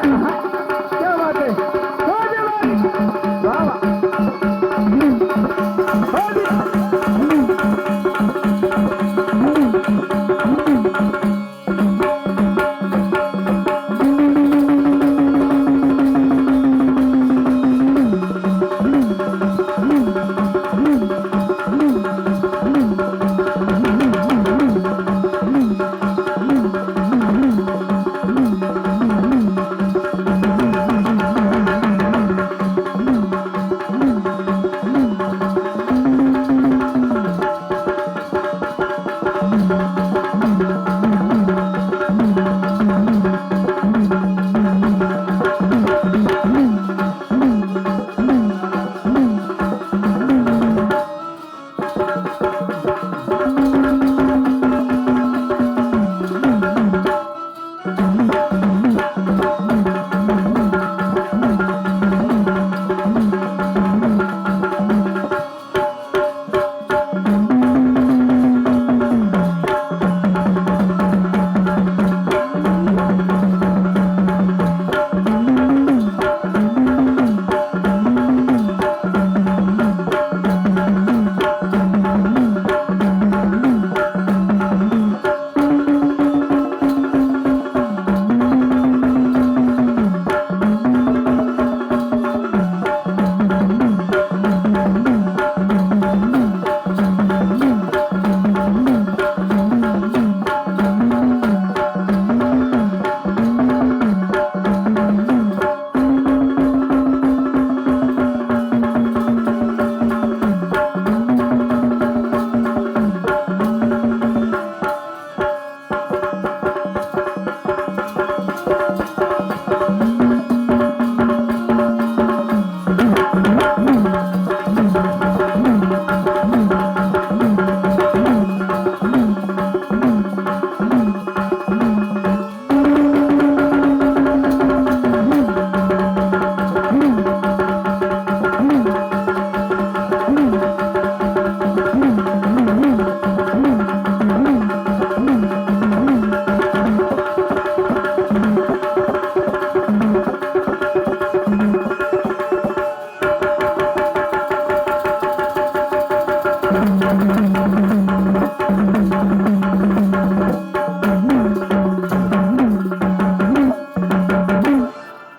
क्या बात है, हो जवान, वाह वाह, हो जी।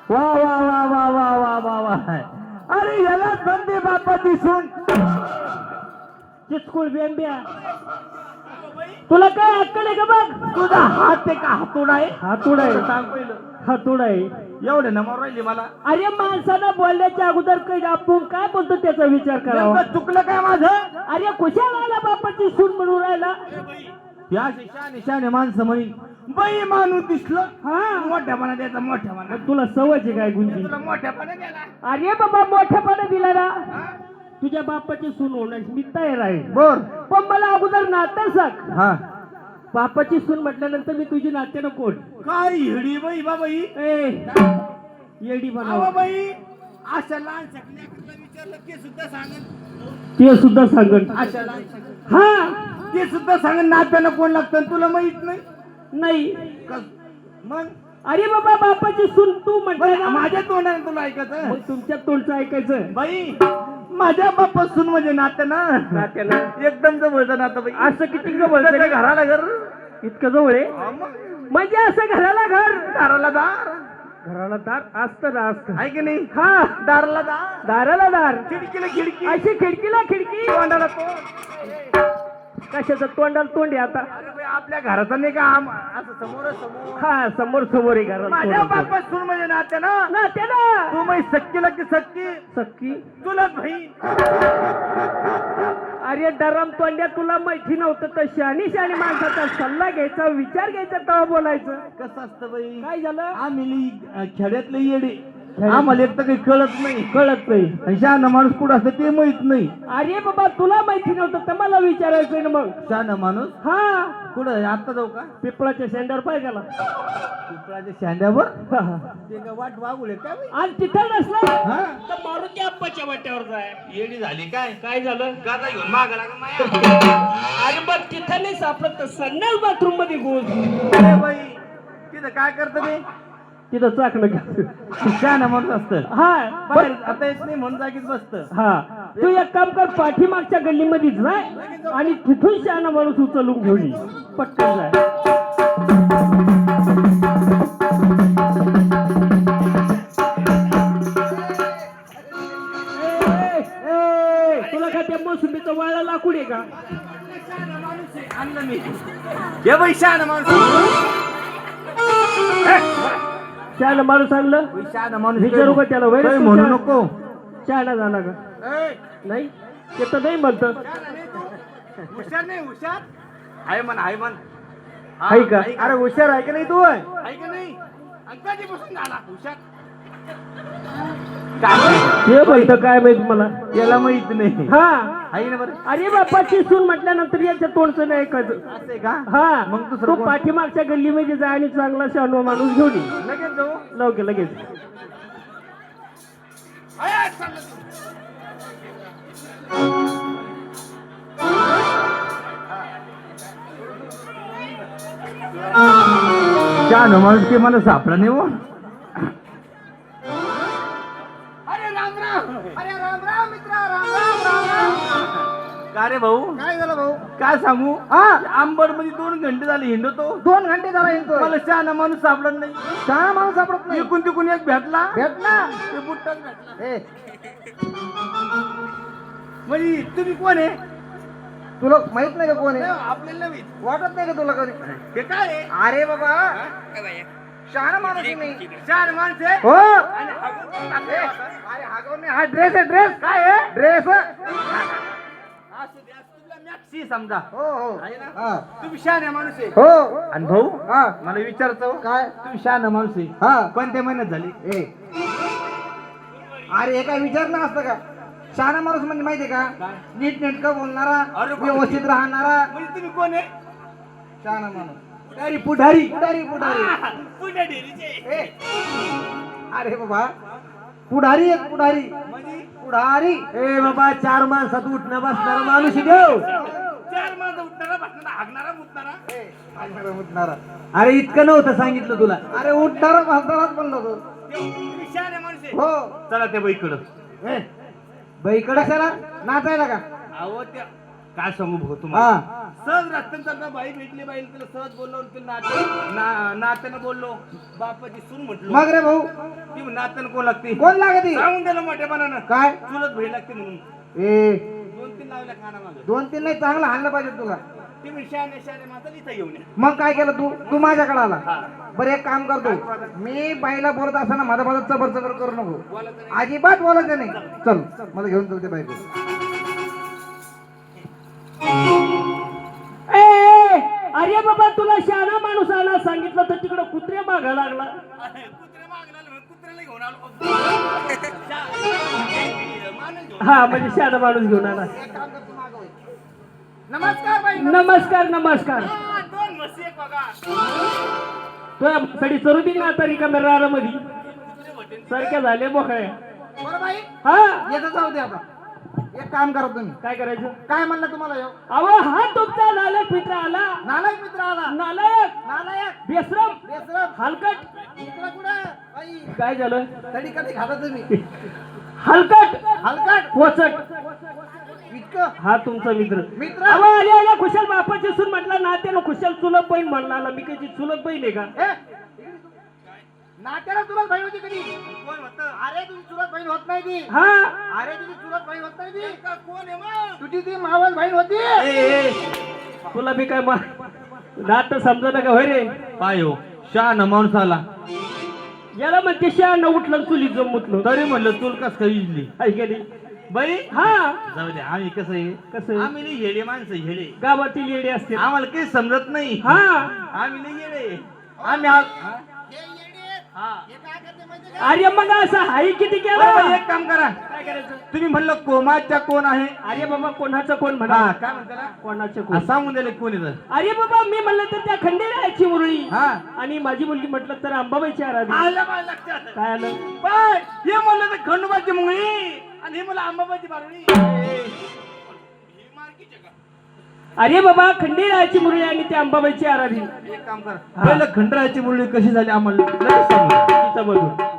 वाह वाह वाह वाह वाह वाह वाह वाह, अरे याला बंदे बापाची सून चिचकुल बेंब्या, तुला काय अक्कल आहे का बघ? तुझा हात आहे का हातोड आहे? हातोड आहे, सांग पहिलं. हातोड आहे, एवढे नंबर राहिले मला. अरे माणसाला बोलण्याच्या अगोदर काही आपण काय बोलतो त्याचा विचार करावा. चुकलं काय माझं? अरे कुशाला आला बापाची सून म्हणून राहिला? या शाने माणसं म्हणी बाई माणूस दिसलं, हा मोठ्यापणा द्यायचा, मोठ्यापणा. तुला सवयची काय गुंजी? तुला मोठ्यापणा द्यायला. अरे बाबा मोठ्यापणा दिला ना, तुझ्या बापाची सून होणार मी तयार आहे. बर, पण मला अगोदर नातं सांग. हा, बापाची सून म्हटल्यानंतर मी तुझी नात्यानं कोण? काय येडी बाई बाबा ही? येडी बनवा बाई. अशा लहान शकल्याकडे विचारलं ते सुद्धा सांगन, ते सुद्धा सांगन. अशा लहान, हा ते सुद्धा सांगन नात्यानं कोण लागतं तुला माहित नाही? नाही. मग अरे बाबा बापाची सून तू म्हटलं माझ्या तोंडाने तुला ऐकायचं, मग तुमच्या तोंडचं ऐकायचं. बाई माझ्या बापासून म्हणजे नात्यानं, नात्यानं एकदम जवळचं नातं बाई. असं किती जवळ? घराला घर इतकं जवळ आहे म्हणजे असं घराला घर, दाराला दार, घराला दार असतं ना, असतं आहे की नाही? हा, दाराला दार, दाराला दार, खिडकीला खिडकी, अशी खिडकीला खिडकी, तोंडाला तोंड. कशाचं तोंडाला तोंड आहे आता? आपल्या घराचं नाही का असं समोर समोर? हा, समोर समोर आहे घरात. माझ्या बापा सून म्हणजे नात्यानं, नात्यानं तू माझी सक्कीला की सक्की? सक्की. तुला बहीण. अरे डरम तोंड्या, तुला माहिती नव्हतं तर शहाणी माणसाचा सल्ला घ्यायचा, विचार घ्यायचा, तेव्हा बोलायचं. कसं असतं बाई? काय झालं? आम्ही खेड्यातले येडे, आम्हाला एक तर काही कळत नाही. शहाणा माणूस कुठं असतं ते माहित नाही. अरे बाबा तुला माहिती नव्हतं तर मला विचारायचंय ना मग. शहाणा माणूस? हा. कुठं? आता जाऊ का? पिपळाच्या शेंड्यावर पाहिजे गेला. पिपळाच्या शेंड्यावर? ते का वाट वागुले काय? आणि तिथं नसलं तर मारुती आप्पाच्या वाट्यावर जाय. येडी झाली काय? काय झालं? गादा घेऊन मागायला का माया? अरे बघ तिथं नाही सापडत तर संडास बाथरूम मध्ये घुस. अरे बाई तिथं काय करत मी? तिथं चाकणं घ्यायचं. शहाणा माणूस असतं. हा बाहेर आता येत नाही म्हणून जागीच बसतं. हा तू एक काम कर, पाठीमागच्या गल्लीमध्ये जाय आणि तिथून शहाणा माणूस उचलून घेऊन ये. पटकन जाय. तुला काय त्या मोसंबीचा वाळा लाकूड आहे का? आणलं मी. हे बाई शहाणा माणूस. शहाणा माणूस आणलं. शहाणा माणूस विचारू का त्याला? वैर काही म्हणू नको. शहाणा झाला का? नाही ते तर नाही म्हणत. हुशार नाही हुशार आहे म्हण आहे म्हण. आहे का? अरे हुशार आहे का नाही तू? आहे का नाही? कधीपासून झाला हुशार? हे म्हणतं काय माहित मला. याला माहित नाही. हा आहे ना बरं. अरे बापाची सून म्हटल्यानंतर याच्या तोंडचं नाही ऐकायचं. असं आहे का? हा मग तू दुसरं कोण? पाठीमागच्या गल्लीमध्ये जा आणि चांगला शहाणा माणूस घेऊन ये. लगेच जाऊ. लगेच शहाणा माणूस ते मला सापडा नाही हो. का रे भाऊ? काय झालं भाऊ? काय सांगू? आंबड मध्ये 2 घंटे झाले हिंडतो. 2 घंटे झाला येतोय. मला शहाणा माणूस सापडत नाही. चहा माणूस सापडत नाही. एकूण तिकून एक भेटला. भेटला. ते बुट्टाच भेटला. ए म्हणजे तुम्ही कोण आहे? तुला माहित नाही का कोण आहे? आपल्याला नवीन. वाटत नाही का तुला कधी? हे काय आहे? अरे बाबा शहाणा माणूस आहे मी. शहाणा माणूस आहे. हो. आणि हागून टाकले होता. अरे हागवून नाही, हा ड्रेस आहे. ड्रेस काय आहे? ड्रेस. असू द्या, तुला मॅक्सी समजा. हो हो. आहे ना? हा. तुम्ही शहाणा माणूस आहे. हो. आणि भाऊ हा. मला विचारतो काय? तुम्ही शहाणा माणूस आहे. हा. कोणत्या महिन्यात झाली? ए अरे हे काय विचारणं असतं का? शहाणा माणूस म्हणजे माहितीये का? काय? नीट नेटकं बोलणारा, अरे बापरे. व्यवस्थित राहणारा म्हणजे तुम्ही कोण आहे? शहाणा माणूस. पुढारी पुढारी. पुढारी पुढारी. पुढारी. ए अरे बाबा पुढारी एक पुढारी. म्हणजे पुढारी. ए बाबा 4 माणसात उठणं बसणारा माणूस देव. 4 माणसं उठणारा बसणारा हागणारा मुतणारा. हागणारा मुतणारा. अरे इतकं नव्हतं सांगितलं तुला. अरे उठणारा बसणाराच म्हणलो तो. तुम्ही शहाणा माणूस आहे. हो. चला त्या बाईकडं. ए बाईकडे कशाला? नाचायला का? अहो त्या काय सांगू भाऊ तुम्हाला. हा. सहज रस्त्यानं चालता बाई भेटली, बाईला तिला सहज बोललो, तिला नात्यानं बोललो, बापाची सून म्हटलो. मग रे भाऊ ती नात्यानं कोण लागते? कोण लागते? सांगून त्याला मोठ्यापणानं. काय? चुलत बहीण लागते म्हणून. ए 2-3 लावल्या काना मागं. 2-3 नाही, चांगलं हाणलं पाहिजे तुला. तुम्ही शहाणे माता इथं घेऊन या. मग काय केलं तू माझ्याकडे आला. हा. बरं एक काम करतो, मी बाईला बोलत असताना माझा चबर करू नको. बोलायचं नाही. अजिबात बोलायचं नाही. चल मला घेऊन चलते बाईक. अरे बाबा तुला शहाणा माणूस आला सांगितलं तर तिकडं कुत्रे मागा लागला. कुत्रे मागला म्हणून कुत्र्याला घेऊन आलो. माणूस घेऊन. हा म्हणजे शहाणा माणूस घेऊन आला. नमस्कार बाई. नमस्कार नमस्कार. 2 म्हशी एक बघा. तुझ्या सडी चरू दे ना आता रिकाम्या रारामध्ये. सारख्या झाले मोकळ्या. बरं बाई हा येतं जाऊ दे आता. एक काम करा तुम्ही. काय करायचं? काय म्हणलं तुम्हाला ह्यो? अहो हा तुमचा नालायक मित्र आला. नालायक मित्र आला. नालायक नालायक बेसरम बेसरम हलकट. मित्र कुठं? बाई काय झालं? तडी कधी खाता तुम्ही? हलकट हलकट पोचट. इतकं हा तुमचा मित्र. मित्र? अहो आले आले खुशाल बापाची सून म्हटलं ना त्याला खुशाल चुलत बहीण म्हणला. मी कधी चुलत बहीण आहे का? ए नात्याला चुलत बहीण होती कधी? कोण होतं? अरे तुझी चुलत बहीण होत नाही ती. हा अरे तुझी चुलत बहीण होत नाही ती. कोण आहे मग? तुझी ती मावस बहीण होती. ए, तुला मी काय नात समजा का होय रे? पाय हो शहाणा माणूस आला. याला म्हणते शहाणा उठलं चुली जमूतलं. तरी म्हणलं चूल कस काही इजली ऐकली बाई. हा जाऊ दे आम्ही कसं आहे. कसं? आम्ही लई येडे माणसं येडे. गावातील येडे असते. आम्हाला काही समजत नाही. हा आम्ही लई येडे. आम्ही हा. अरे मग असं हाई किती बरं, बरं, केलं? एक काम करा. काय करायचं? तुम्ही म्हणलं कोमाच्या कोण आहे? अरे बाबा कोणाचं कोण म्हणा. हा काय म्हणता ना? कोणाचं हा, कोण? सांगून दिले कोणी तर. अरे बाबा मी म्हणलं तर त्या खंडेरायाची मुरळी. हा. आणि माझी मुलगी म्हटलं तर अंबाबाईची आराधना. आलं माझ्या लक्षात. काय आलं? बाय हे म्हणलं तर खंडोबाची मुंगळी आणि हे मला अंबाबाची बारणी. ही मार्कीची का? अरे बाबा खंडेरायाची मुरळी आणि त्या अंबाबाईची आराधी. एक काम कर पहिलं खंडरायाची मुरळी कशी झाली आम्हाला लगेच सांग. तिथं बघू.